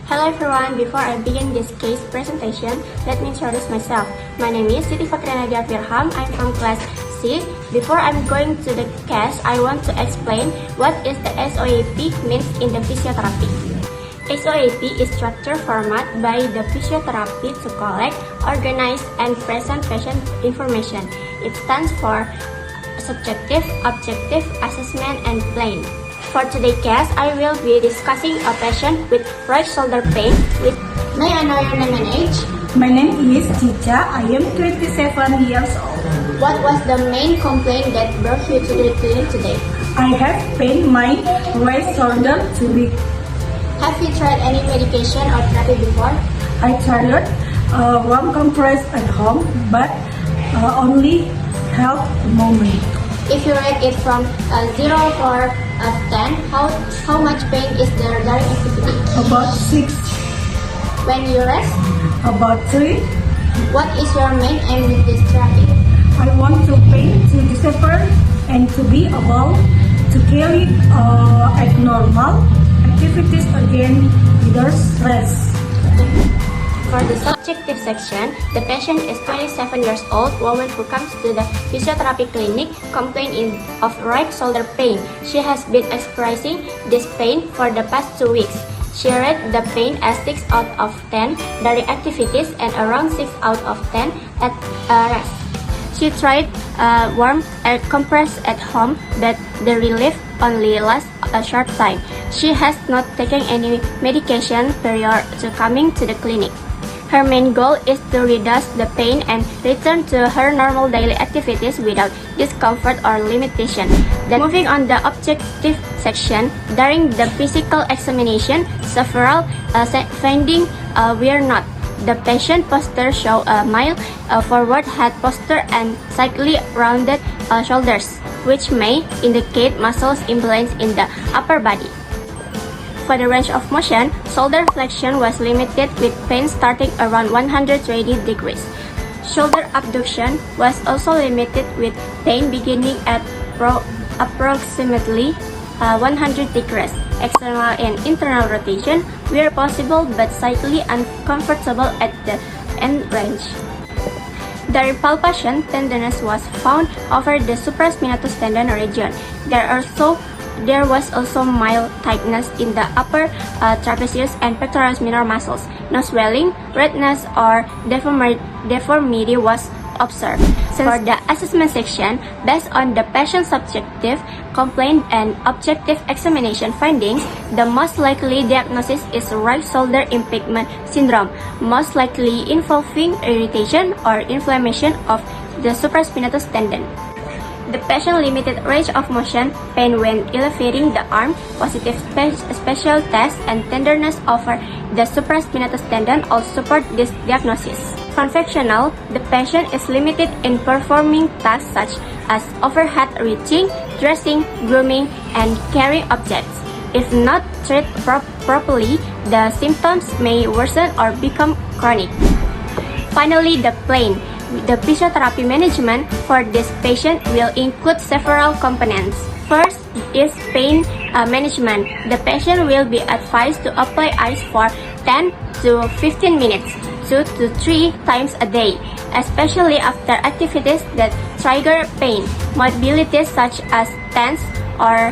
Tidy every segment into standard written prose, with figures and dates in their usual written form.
Hello everyone, before I begin this case presentation, let me introduce myself. My name is Siti Fakrinadia Firham. I'm from class C. Before I'm going to the case, I want to explain what is the SOAP means in the physiotherapy. SOAP is structure format by the physiotherapy to collect, organize, and present patient information. It stands for subjective, objective, assessment, and plan. For today's case, I will be discussing a patient with right shoulder pain. May I know your name and age? My name is Cica. I am 27 years old. What was the main complaint that brought you to the clinic today? I have pain my right shoulder too big. Have you tried any medication or therapy before? I tried one compress at home, but only helped a moment. If you rate it from 0 or 10, how much pain is there during activity? About 6, When you rest, about 3. what is your main aim with this therapy? I want to pain to disappear and to be able to carry at normal activities again without stress. For the subjective section, the patient is 27 years old woman who comes to the physiotherapy clinic complaining of right shoulder pain. She has been experiencing this pain for the past 2 weeks. She rated the pain as 6 out of 10 during activities and around 6 out of 10 at rest. She tried warm air compress at home, but the relief only lasts a short time. She has not taken any medication prior to coming to the clinic. Her main goal is to reduce the pain and return to her normal daily activities without discomfort or limitation. Then moving on the objective section, during the physical examination, several findings were not. The patient posture show a mild forward head posture and slightly rounded shoulders, which may indicate muscles imbalance in the upper body. For the range of motion, shoulder flexion was limited with pain starting around 120 degrees. Shoulder abduction was also limited with pain beginning at approximately 100 degrees. External and internal rotation were possible but slightly uncomfortable at the end range. During palpation, tenderness was found over the supraspinatus tendon region. There was also mild tightness in the upper trapezius and pectoralis minor muscles. No swelling, redness, or deformity was observed. For the assessment section, based on the patient's subjective complaint and objective examination findings, the most likely diagnosis is right shoulder impingement syndrome, most likely involving irritation or inflammation of the supraspinatus tendon. The patient limited range of motion, pain when elevating the arm, positive special test, and tenderness over the supraspinatus tendon all support this diagnosis. Conventional, the patient is limited in performing tasks such as overhead reaching, dressing, grooming, and carrying objects. If not treated properly, the symptoms may worsen or become chronic. Finally, the plan. The physiotherapy management for this patient will include several components. First is pain management. The patient will be advised to apply ice for 10 to 15 minutes, 2 to 3 times a day, especially after activities that trigger pain. Modalities such as TENS or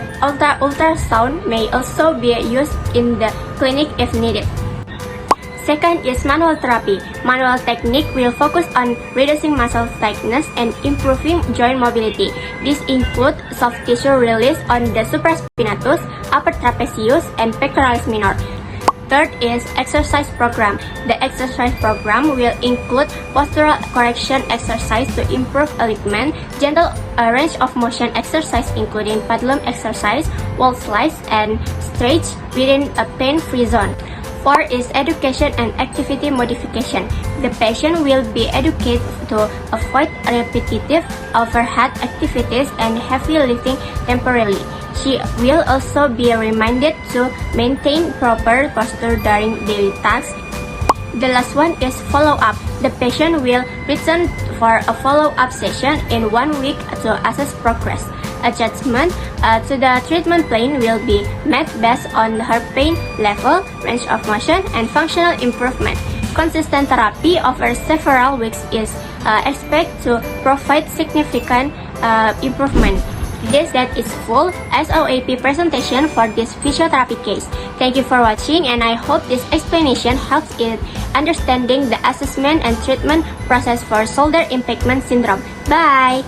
ultrasound may also be used in the clinic if needed. Second is manual therapy. Manual technique will focus on reducing muscle tightness and improving joint mobility. This includes soft tissue release on the supraspinatus, upper trapezius, and pectoralis minor. Third is exercise program. The exercise program will include postural correction exercise to improve alignment, gentle range of motion exercise including pendulum exercise, wall slides, and stretch within a pain-free zone. 4 is education and activity modification. The patient will be educated to avoid repetitive overhead activities and heavy lifting temporarily. She will also be reminded to maintain proper posture during daily tasks. The last one is follow-up. The patient will return for a follow-up session in 1 week to assess progress. adjustment to the treatment plan will be made based on her pain level, range of motion, and functional improvement. Consistent therapy over several weeks is expected to provide significant improvement. That is full SOAP presentation for this physiotherapy case. Thank you for watching, and I hope this explanation helps in understanding the assessment and treatment process for shoulder impingement syndrome. Bye!